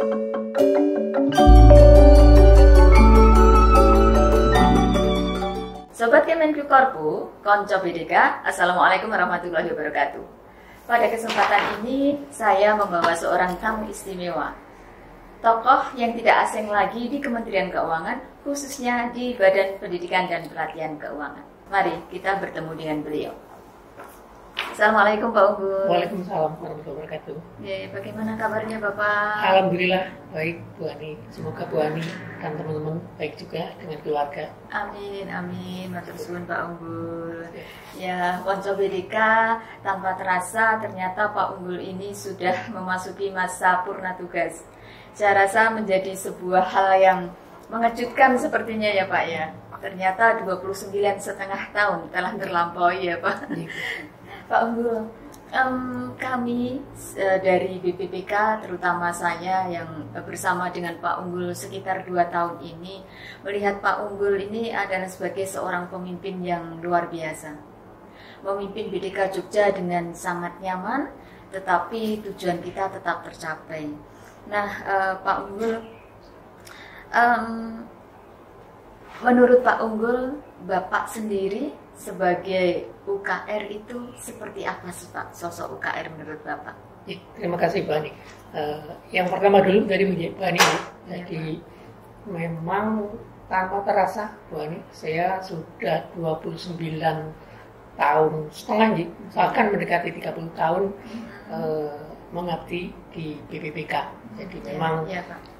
Sobat Kemenku Korpu, Konco BDK, Assalamualaikum warahmatullahi wabarakatuh. Pada kesempatan ini, saya membawa seorang tamu istimewa. Tokoh yang tidak asing lagi di Kementerian Keuangan, khususnya di Badan Pendidikan dan Pelatihan Keuangan. Mari kita bertemu dengan beliau. Assalamualaikum Pak Unggul. Waalaikumsalam warahmatullahi wabarakatuh. Ya, bagaimana kabarnya Bapak? Alhamdulillah baik Bu Ani. Semoga Bu Ani dan teman-teman baik juga dengan keluarga. Amin, amin. Matur suwun Pak Unggul. Ya, Konco BDK, tanpa terasa ternyata Pak Unggul ini sudah memasuki masa purna tugas. Saya rasa menjadi sebuah hal yang mengejutkan sepertinya ya Pak ya. Ternyata 29,5 tahun telah terlampaui ya Pak. Pak Unggul, kami dari BPPK, terutama saya yang bersama dengan Pak Unggul sekitar 2 tahun ini, melihat Pak Unggul ini adalah sebagai seorang pemimpin yang luar biasa. Memimpin BDK Jogja dengan sangat nyaman, tetapi tujuan kita tetap tercapai. Nah, Pak Unggul, menurut Pak Unggul, Bapak sendiri sebagai UKR itu seperti apa sih Pak, sosok UKR menurut Bapak? Ya, terima kasih Bu Ani. Yang pertama dulu dari Bu Ani. Jadi memang tanpa terasa Bu Ani, saya sudah 29 tahun setengah, bahkan mendekati 30 tahun mengabdi di BPPK. Jadi memang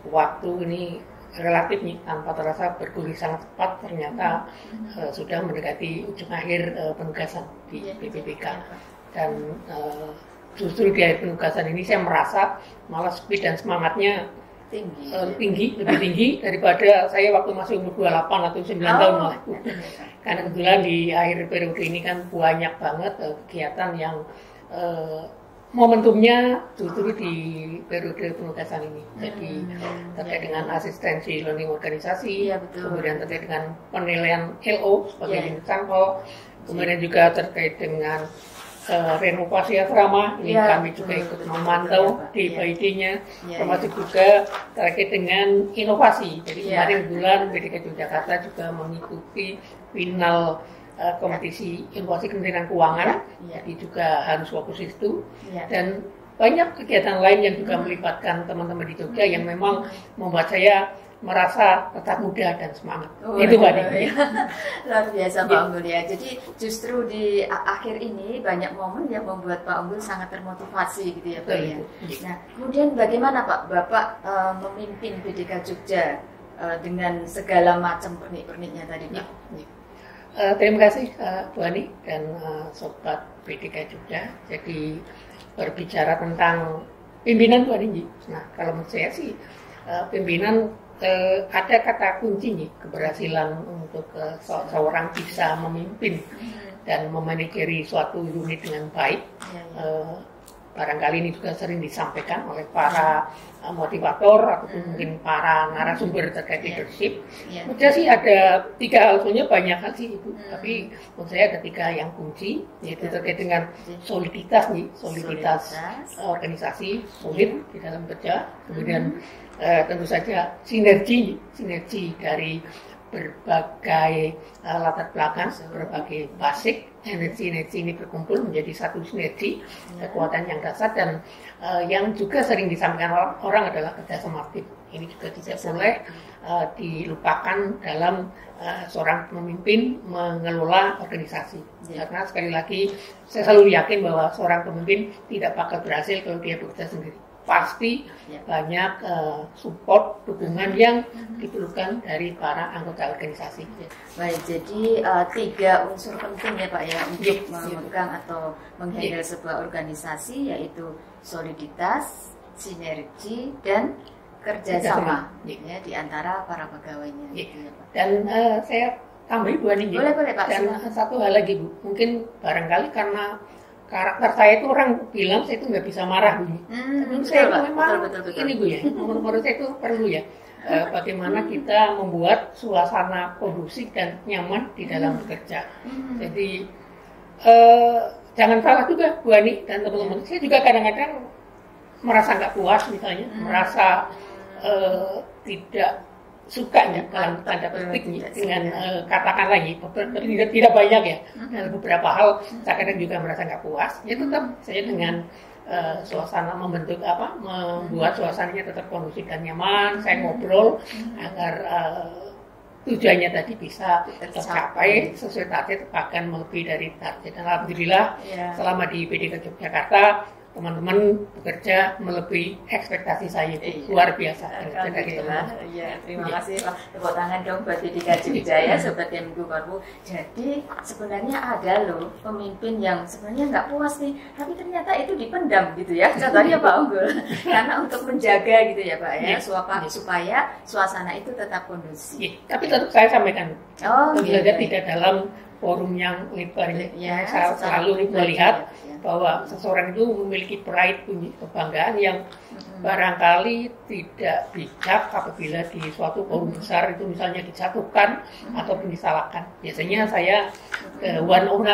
waktu ini relatif nih, tanpa terasa bergulir sangat cepat, ternyata sudah mendekati ujung akhir penugasan di BPPK. Dan justru di akhir penugasan ini saya merasa malah speed dan semangatnya lebih tinggi daripada saya waktu masih umur 28 atau 9 tahun malah. Karena kebetulan di akhir periode ini kan banyak banget kegiatan yang momentumnya justru di periode penugasan ini. Jadi terkait dengan asistensi learning organisasi, kemudian terkait dengan penilaian LO sebagai unit sampel, kemudian juga terkait dengan renovasi asrama. Ini kami juga ikut memantau di PID-nya, termasuk juga terkait dengan inovasi. Jadi kemarin bulan BDK Yogyakarta juga mengikuti final kompetisi inovasi Kementerian Keuangan, jadi juga harus fokus itu, dan banyak kegiatan lain yang juga melibatkan teman-teman di Jogja yang memang membuat saya merasa tetap muda dan semangat. Itu Pak. Luar biasa Pak Unggul ya. Jadi justru di akhir ini banyak momen yang membuat Pak Unggul sangat termotivasi gitu ya Pak ya. Nah, kemudian bagaimana Pak Bapak memimpin BDK Jogja dengan segala macam pernik-perniknya tadi Pak? Terima kasih Bu Ani dan Sobat BDK Jogja. Jadi berbicara tentang pimpinan Bu Ani. Nah, kalau menurut saya sih pimpinan ada kata kunci nih, keberhasilan untuk seorang bisa memimpin dan memanajeri suatu unit dengan baik. Barangkali ini juga sering disampaikan oleh para motivator ataupun mungkin para narasumber terkait leadership. Menurut saya sih ada 3 hal, sebenarnya banyak hal sih Ibu, tapi menurut saya ada 3 yang kunci, yaitu terkait dengan soliditas organisasi solid di dalam kerja, kemudian tentu saja sinergi dari berbagai latar belakang, berbagai basic, energi ini berkumpul menjadi satu sinergi, kekuatan yang dasar, dan yang juga sering disampaikan orang adalah kerjasama tim. Ini juga tidak boleh dilupakan dalam seorang pemimpin mengelola organisasi. Karena sekali lagi saya selalu yakin bahwa seorang pemimpin tidak bakal berhasil kalau dia bekerja sendiri. Pasti banyak support, dukungan yang diperlukan dari para anggota organisasi. Baik, jadi 3 unsur penting ya Pak ya untuk memegang atau menghandle sebuah organisasi, yaitu soliditas, sinergi, dan kerjasama ya di antara para pegawainya. Gitu ya, Pak. Dan saya tambahin Bu Ani. Boleh Pak. Dan satu hal lagi Bu, mungkin barangkali karena karakter saya itu orang bilang saya itu nggak bisa marah Bu. Saya itu memang betul. Ini Bu ya, menurut saya itu perlu ya. Bagaimana kita membuat suasana kondusif dan nyaman di dalam bekerja. Jadi jangan salah juga Bu Ani dan teman-teman. Saya juga kadang-kadang merasa nggak puas misalnya, merasa tidak suka ya dalam tanda petik dengan katakan lagi tidak banyak ya dalam beberapa hal saya kadang juga merasa nggak puas ya tetap saya dengan suasana membuat suasananya tetap kondusif dan nyaman saya ngobrol agar tujuannya tadi bisa tercapai sesuai target bahkan melebihi dari target dan alhamdulillah selama di PDK Yogyakarta teman-teman bekerja melebihi ekspektasi saya itu luar biasa. Terima kasih Pak. Tepuk tangan dong buat PDK Jogja ya Sobat Minggu Korbu. Jadi sebenarnya ada loh pemimpin yang sebenarnya nggak puas nih, tapi ternyata itu dipendam gitu ya. Contohnya Pak Unggul. Karena untuk menjaga gitu ya Pak ya, supaya suasana itu tetap kondusif. Tapi tetap saya sampaikan. Tidak dalam forum yang lebar saya selalu melihat bahwa seseorang itu memiliki pride, punya kebanggaan yang barangkali tidak bijak apabila di suatu forum besar itu misalnya dijatuhkan ataupun disalahkan. Biasanya saya one on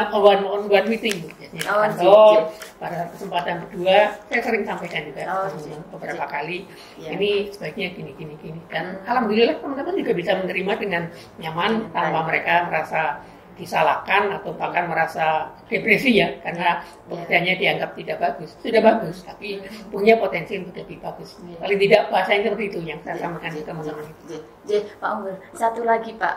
one meeting kantor pada kesempatan kedua saya sering sampaikan juga beberapa kali ini sebaiknya gini dan alhamdulillah teman-teman juga bisa menerima dengan nyaman tanpa mereka merasa disalahkan atau bahkan merasa depresi ya karena pekerjaannya dianggap tidak bagus. Sudah bagus tapi punya potensi untuk lebih bagus. Paling tidak bahasanya seperti itu yang saya sampaikan ke teman-teman. Pak Unggul, satu lagi Pak,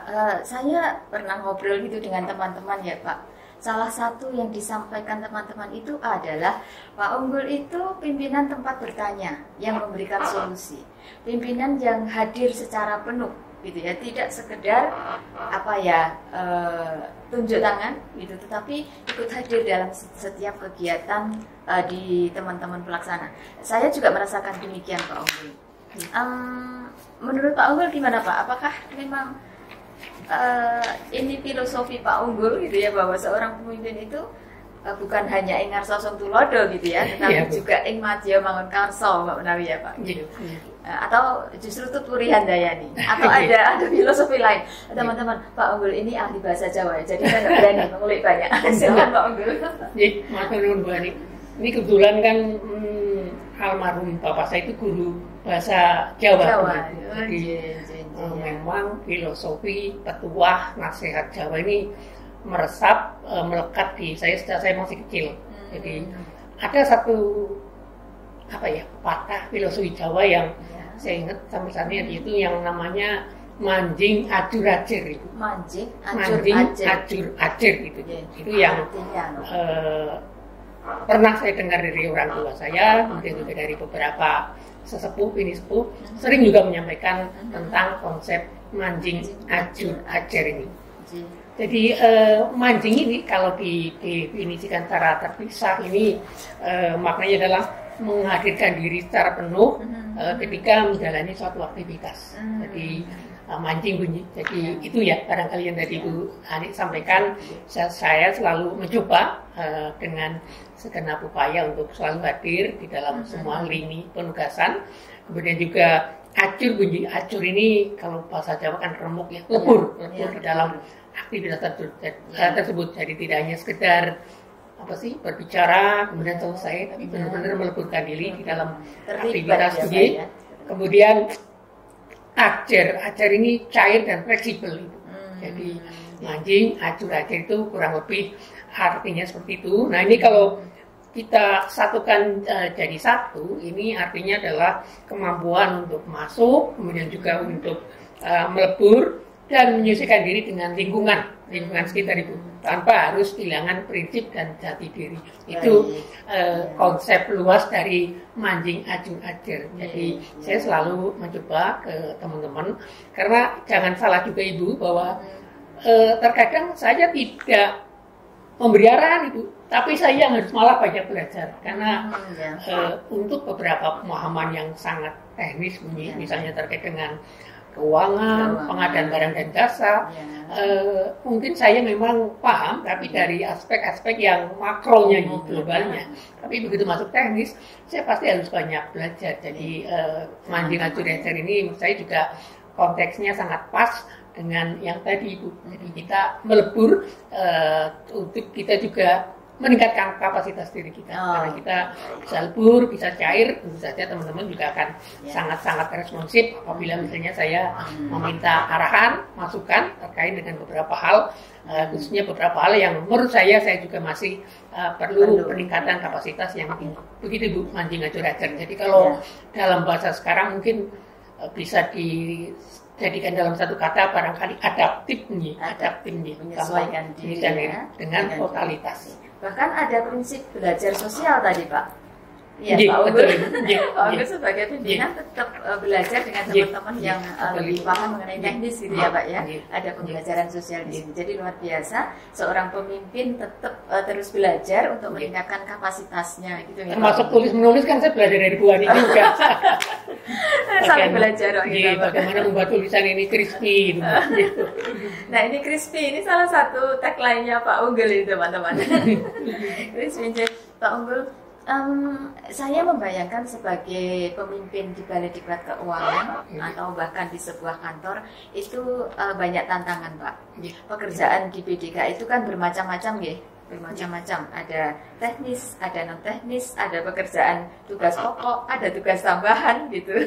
saya pernah ngobrol gitu dengan teman-teman ya Pak. Salah satu yang disampaikan teman-teman itu adalah Pak Unggul itu pimpinan tempat bertanya yang memberikan solusi. Pimpinan yang hadir secara penuh gitu ya, tidak sekedar tunjuk tangan gitu, tetapi ikut hadir dalam setiap kegiatan di teman-teman pelaksana. Saya juga merasakan demikian Pak Unggul. Menurut Pak Unggul gimana Pak? Apakah memang ini filosofi Pak Unggul gitu ya bahwa seorang pemimpin itu bukan hanya ing ngarsa tulodo gitu ya, tetapi juga ing madya mangun karsa Mbak Menawi ya Pak gitu. Atau justru tuturi handayani atau ada filosofi lain. Teman-teman, Pak Unggul ini ahli bahasa Jawa ya, jadi saya nggak berani mengulik banyak. Silakan Pak Unggul. Matur nuwun Bu Ani. Ini kebetulan kan almarhum bapak saya itu guru bahasa Jawa. Jadi memang filosofi, petuah, nasihat Jawa ini meresap, melekat di saya sejak saya masih kecil. Jadi ada satu patah filosofi Jawa yang saya ingat sampai saat ini itu yang namanya manjing ajur ajer itu. Manjing ajur ajer gitu. Itu yang pernah saya dengar dari orang tua saya, mungkin juga dari beberapa sesepuh sering juga menyampaikan tentang konsep manjing ajur ajer ini. Jadi manjing ini kalau didefinisikan secara terpisah ini maknanya adalah menghadirkan diri secara penuh ketika menjalani suatu aktivitas. Jadi mancing bunyi. Jadi itu ya barangkali yang tadi Bu Ani sampaikan. Saya selalu mencoba dengan segenap upaya untuk selalu hadir di dalam semua lini penugasan. Kemudian juga acur bunyi. Acur ini kalau bahasa Jawa kan remuk ya, lebur di dalam aktivitas tersebut. Jadi tidak hanya sekedar berbicara kemudian selesai, tapi benar-benar meleburkan diri di dalam aktivitas ini. Kemudian ajar ini cair dan fleksibel itu. Jadi mancing, ajar itu kurang lebih artinya seperti itu. Nah ini kalau kita satukan jadi satu, ini artinya adalah kemampuan untuk masuk, kemudian juga untuk melebur dan menyesuaikan diri dengan lingkungan sekitar itu tanpa harus kehilangan prinsip dan jati diri. Itu konsep luas dari manjing ajur ajar. Jadi saya selalu mencoba ke teman-teman karena jangan salah juga Ibu bahwa terkadang saya tidak memberi arahan Ibu, tapi saya harus malah banyak belajar karena untuk beberapa pemahaman yang sangat teknis misalnya terkait dengan keuangan, pengadaan barang dan jasa, mungkin saya memang paham, tapi dari aspek-aspek yang makronya, globalnya. Tapi begitu masuk teknis, saya pasti harus banyak belajar. Jadi manjing ajur ajar ini menurut saya juga konteksnya sangat pas dengan yang tadi Ibu. Jadi kita melebur, untuk kita juga meningkatkan kapasitas diri kita. Karena kita bisa lebur, bisa cair, tentu saja teman-teman juga akan sangat-sangat responsif apabila misalnya saya meminta arahan, masukan terkait dengan beberapa hal, khususnya beberapa hal yang menurut saya juga masih perlu peningkatan kapasitas yang tinggi. Begitu Bu, mancing ngajur ajar. Jadi kalau dalam bahasa sekarang mungkin bisa dijadikan dalam satu kata barangkali adaptif nih, menyesuaikan diri dengan totalitas. Bahkan ada prinsip belajar sosial tadi Pak. Ya, Pak Unggul sebagai pimpinan tetap belajar dengan teman-teman yang lebih paham mengenai teknis gitu ya Pak ya. Ada pembelajaran sosial di sini. Jadi luar biasa, seorang pemimpin tetap terus belajar untuk meningkatkan kapasitasnya gitu ya. Termasuk tulis menulis kan saya belajar dari Bu Ani juga. Saling belajar gitu. Bagaimana membuat tulisan ini crispy gitu. Nah ini crispy, ini salah satu tagline-nya Pak Unggul ini teman-teman. Crispy Pak Unggul. Saya membayangkan sebagai pemimpin di Balai Diklat Keuangan atau bahkan di sebuah kantor itu banyak tantangan Pak. Pekerjaan di BDK itu kan bermacam-macam ya, bermacam-macam. Ada teknis, ada non teknis, ada pekerjaan tugas pokok, ada tugas tambahan gitu.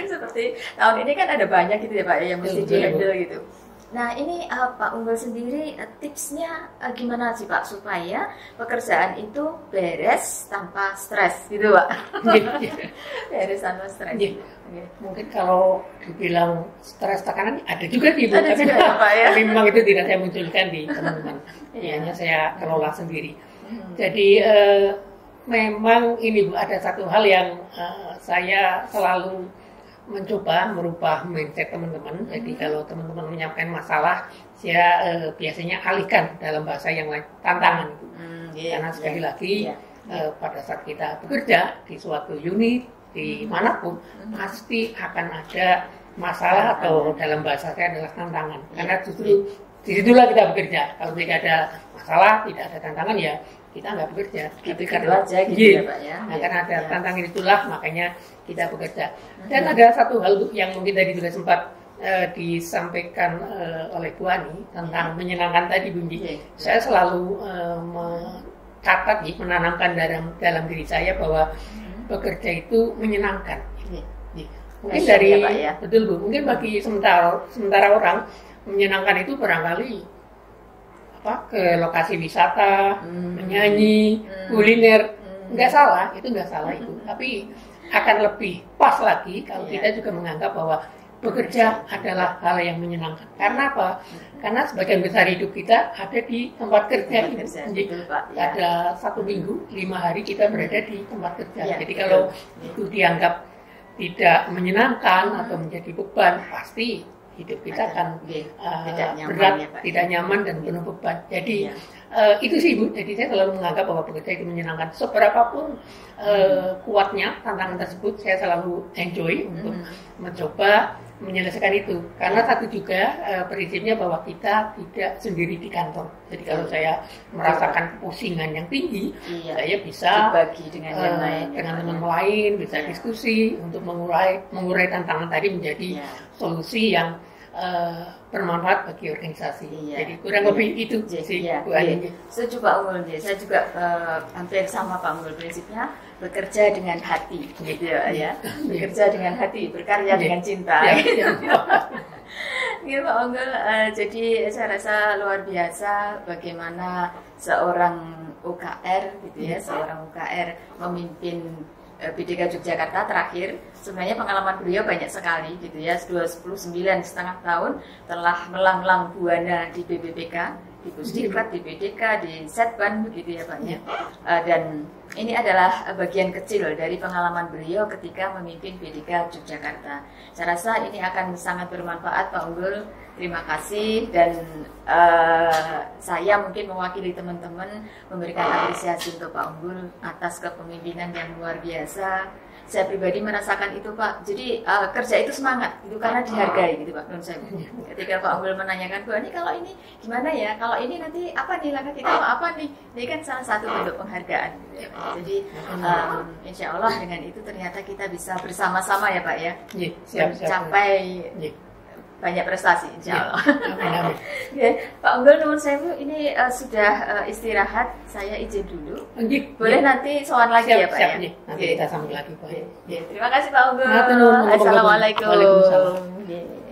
Seperti tahun ini kan ada banyak gitu ya Pak yang mesti di-handle gitu. Nah ini Pak Unggul sendiri tipsnya gimana sih Pak supaya pekerjaan itu beres tanpa stres gitu Pak? Beres tanpa stres. Mungkin kalau dibilang stres tekanan ada juga sih Bu, tapi memang itu tidak saya munculkan di teman-teman. Hanya saya kelola sendiri. Jadi memang ini Bu, ada satu hal yang saya selalu mencoba merubah mindset teman-teman. Jadi kalau teman-teman menyampaikan masalah, saya biasanya alihkan dalam bahasa yang lain, tantangan. Karena sekali lagi pada saat kita bekerja di suatu unit, di manapun, pasti akan ada masalah atau dalam bahasa saya adalah tantangan. Karena justru disitulah kita bekerja. Kalau tidak ada masalah, tidak ada tantangan ya kita nggak bekerja. Tapi karena aja gitu ya Pak ya. Nah, karena ada tantangan itulah makanya kita bekerja. Dan ada satu hal yang mungkin tadi juga sempat disampaikan oleh Bu Ani tentang menyenangkan tadi Bu Indi. Saya selalu mencatat, menanamkan dalam diri saya bahwa bekerja itu menyenangkan. Mungkin dari betul Bu, mungkin bagi sementara orang menyenangkan itu barangkali ke lokasi wisata, menyanyi, kuliner, nggak salah itu. Tapi akan lebih pas lagi kalau kita juga menganggap bahwa bekerja adalah hal yang menyenangkan. Karena apa? Karena sebagian besar hidup kita ada di tempat kerja. Jadi ada 1 minggu, 5 hari kita berada di tempat kerja. Jadi kalau itu dianggap tidak menyenangkan atau menjadi beban, pasti hidup kita akan berat, tidak nyaman dan penuh beban. Jadi itu sih Bu. Jadi saya selalu menganggap bahwa bekerja itu menyenangkan. Seberapapun kuatnya tantangan tersebut, saya selalu enjoy untuk mencoba menyelesaikan itu. Karena satu juga prinsipnya bahwa kita tidak sendiri di kantor. Jadi kalau saya merasakan pusingan yang tinggi, saya bisa berbagi dengan yang lain, dengan teman lain, bisa diskusi untuk mengurai tantangan tadi menjadi solusi yang bermanfaat bagi organisasi. Jadi kurang lebih itu sih Bu Ani. Setuju Pak Unggul. Saya juga hampir sama Pak Unggul, prinsipnya bekerja dengan hati gitu ya. Bekerja dengan hati, berkarya dengan cinta. Gitu Pak Unggul. Jadi saya rasa luar biasa bagaimana seorang UKR gitu ya, seorang UKR memimpin BDK Yogyakarta terakhir. Sebenarnya pengalaman beliau banyak sekali gitu ya, 29,5 tahun telah melanglang buana di BPPK, di Pusdiklat, di BDK, di Setban begitu ya Pak ya. Dan ini adalah bagian kecil dari pengalaman beliau ketika memimpin BDK Yogyakarta. Saya rasa ini akan sangat bermanfaat Pak Unggul. Terima kasih, dan saya mungkin mewakili teman-teman memberikan apresiasi untuk Pak Unggul atas kepemimpinan yang luar biasa. Saya pribadi merasakan itu Pak. Jadi kerja itu semangat, itu karena dihargai gitu Pak. Menurut saya. Ketika Pak Unggul menanyakan, Bu Ani kalau ini gimana ya? Kalau ini nanti apa nih langkah kita? Apa nih? Ini kan salah satu bentuk penghargaan. Gitu ya, Pak. Jadi insya Allah dengan itu ternyata kita bisa bersama-sama ya Pak ya, mencapai banyak prestasi insya Allah. Amin. Pak Unggul nuwun sewu, ini sudah istirahat, saya izin dulu. Boleh nanti soal lagi ya Pak ya? Nanti kita sambung lagi Pak. Terima kasih Pak Unggul. Assalamualaikum. Assalamualaikum.